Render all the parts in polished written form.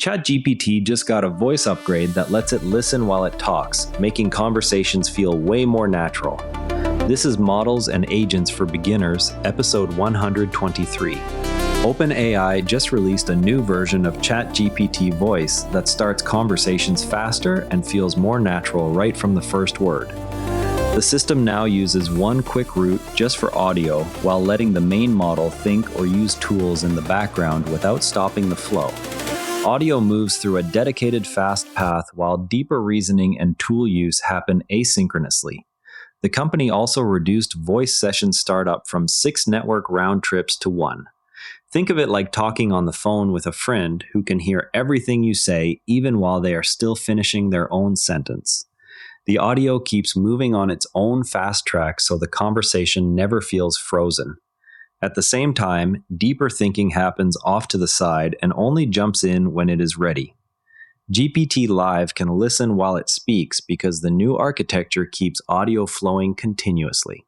ChatGPT just got a voice upgrade that lets it listen while it talks, making conversations feel way more natural. This is Models and Agents for Beginners, episode 123. OpenAI just released a new version of ChatGPT voice that starts conversations faster and feels more natural right from the first word. The system now uses one quick route just for audio while letting the main model think or use tools in the background without stopping the flow. Audio moves through a dedicated fast path while deeper reasoning and tool use happen asynchronously. The company also reduced voice session startup from 6 network round trips to 1. Think of it like talking on the phone with a friend who can hear everything you say even while they are still finishing their own sentence. The audio keeps moving on its own fast track so the conversation never feels frozen. At the same time, deeper thinking happens off to the side and only jumps in when it is ready. GPT Live can listen while it speaks because the new architecture keeps audio flowing continuously.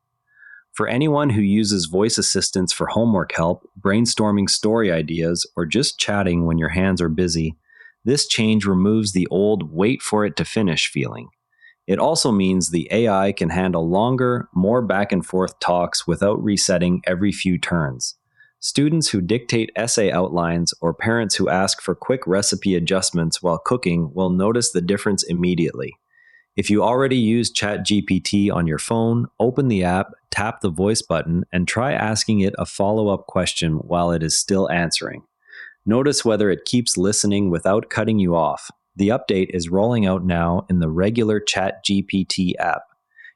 For anyone who uses voice assistants for homework help, brainstorming story ideas, or just chatting when your hands are busy, this change removes the old wait for it to finish feeling. It also means the AI can handle longer, more back and forth talks without resetting every few turns. Students who dictate essay outlines or parents who ask for quick recipe adjustments while cooking will notice the difference immediately. If you already use ChatGPT on your phone, open the app, tap the voice button, and try asking it a follow-up question while it is still answering. Notice whether it keeps listening without cutting you off. The update is rolling out now in the regular ChatGPT app.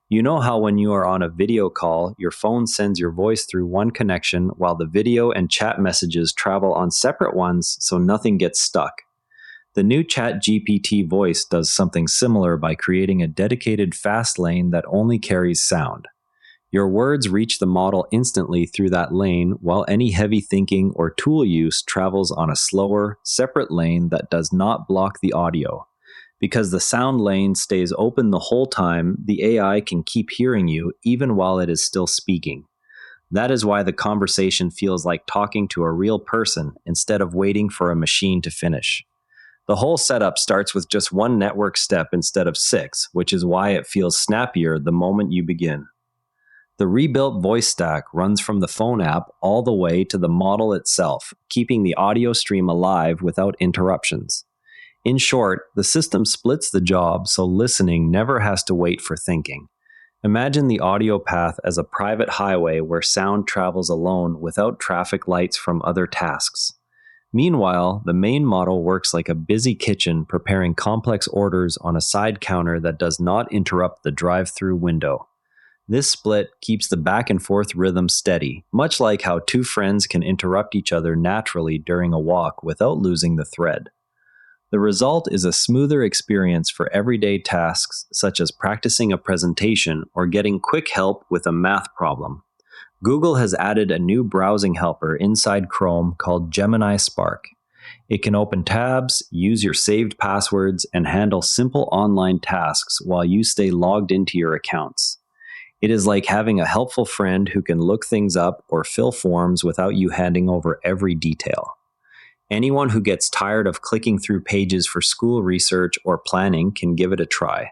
You know how when you are on a video call, your phone sends your voice through one connection while the video and chat messages travel on separate ones so nothing gets stuck. The new ChatGPT voice does something similar by creating a dedicated fast lane that only carries sound. Your words reach the model instantly through that lane, while any heavy thinking or tool use travels on a slower, separate lane that does not block the audio. Because the sound lane stays open the whole time, the AI can keep hearing you even while it is still speaking. That is why the conversation feels like talking to a real person instead of waiting for a machine to finish. The whole setup starts with just one network step instead of 6, which is why it feels snappier the moment you begin. The rebuilt voice stack runs from the phone app all the way to the model itself, keeping the audio stream alive without interruptions. In short, the system splits the job so listening never has to wait for thinking. Imagine the audio path as a private highway where sound travels alone without traffic lights from other tasks. Meanwhile, the main model works like a busy kitchen preparing complex orders on a side counter that does not interrupt the drive-through window. This split keeps the back and forth rhythm steady, much like how two friends can interrupt each other naturally during a walk without losing the thread. The result is a smoother experience for everyday tasks such as practicing a presentation or getting quick help with a math problem. Google has added a new browsing helper inside Chrome called Gemini Spark. It can open tabs, use your saved passwords, and handle simple online tasks while you stay logged into your accounts. It is like having a helpful friend who can look things up or fill forms without you handing over every detail. Anyone who gets tired of clicking through pages for school research or planning can give it a try.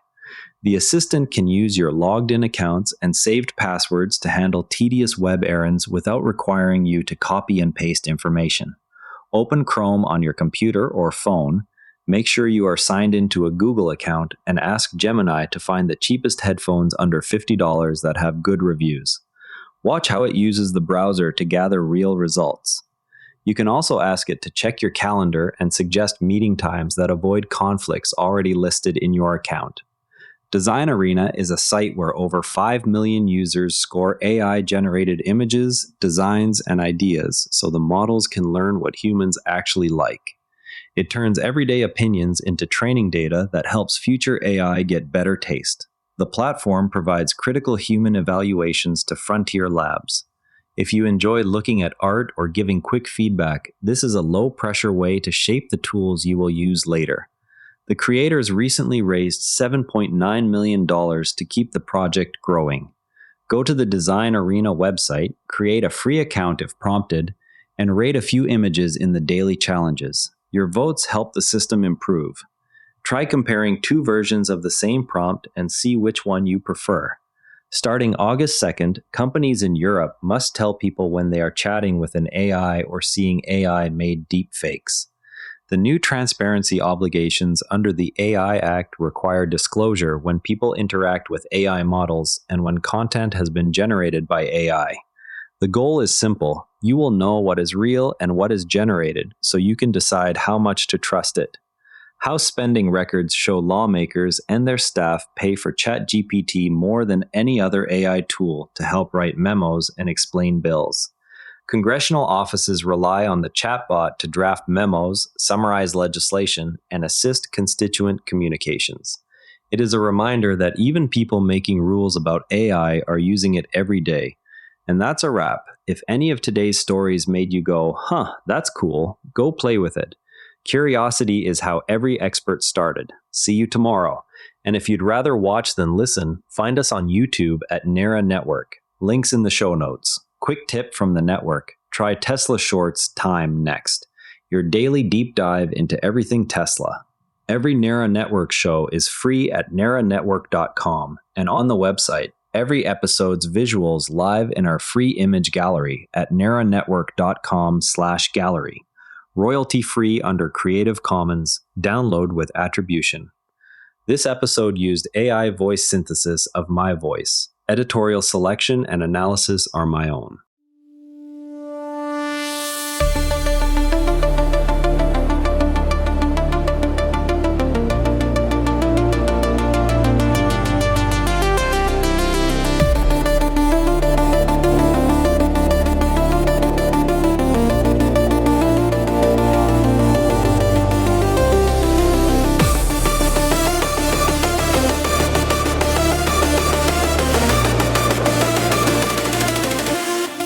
The assistant can use your logged-in accounts and saved passwords to handle tedious web errands without requiring you to copy and paste information. Open Chrome on your computer or phone, make sure you are signed into a Google account, and ask Gemini to find the cheapest headphones under $50 that have good reviews. Watch how it uses the browser to gather real results. You can also ask it to check your calendar and suggest meeting times that avoid conflicts already listed in your account. Design Arena is a site where over 5 million users score AI-generated images, designs, and ideas so the models can learn what humans actually like. It turns everyday opinions into training data that helps future AI get better taste. The platform provides critical human evaluations to frontier labs. If you enjoy looking at art or giving quick feedback, this is a low-pressure way to shape the tools you will use later. The creators recently raised $7.9 million to keep the project growing. Go to the Design Arena website, create a free account if prompted, and rate a few images in the daily challenges. Your votes help the system improve. Try comparing two versions of the same prompt and see which one you prefer. Starting August 2nd, companies in Europe must tell people when they are chatting with an AI or seeing AI-made deepfakes. The new transparency obligations under the AI Act require disclosure when people interact with AI models and when content has been generated by AI. The goal is simple. You will know what is real and what is generated, so you can decide how much to trust it. House spending records show lawmakers and their staff pay for ChatGPT more than any other AI tool to help write memos and explain bills. Congressional offices rely on the chatbot to draft memos, summarize legislation, and assist constituent communications. It is a reminder that even people making rules about AI are using it every day. And that's a wrap. If any of today's stories made you go, that's cool, go play with it. Curiosity is how every expert started. See you tomorrow. And if you'd rather watch than listen, find us on YouTube at Nara Network. Links in the show notes. Quick tip from the network. Try Tesla Shorts Time next. Your daily deep dive into everything Tesla. Every Nara Network show is free at naranetwork.com and on the website. Every episode's visuals live in our free image gallery at naranetwork.com/gallery. Royalty-free under Creative Commons, download with attribution. This episode used AI voice synthesis of my voice. Editorial selection and analysis are my own.